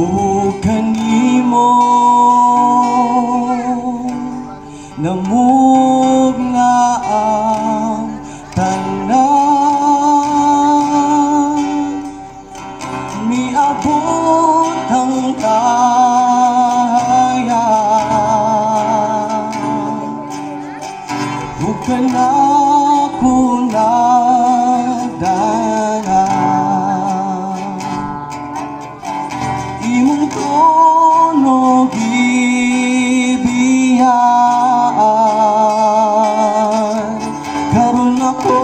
o kanimo namug nga ang tanan, miabot ang kaya ug kanako nagdana imong tono gibiyan karon ako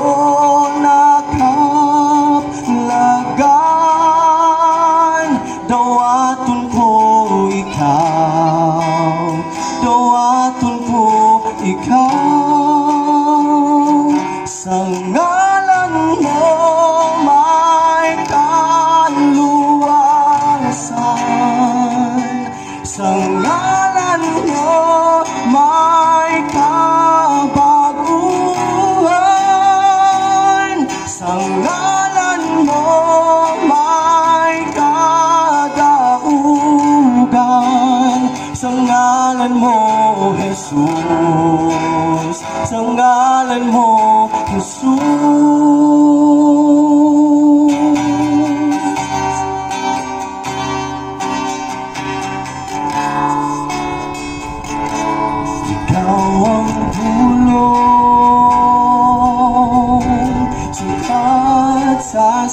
nakapalagan dawaton ko ikaw, dawaton ko ikaw sa ngalan mo may kaluwasan, sa ngalan mo may kabaguhan, sa ngalan mo may kadaugan, sa ngalan mo Jesus, sa ngalan mo Jesus. Ikaw ang tulong, sikat sa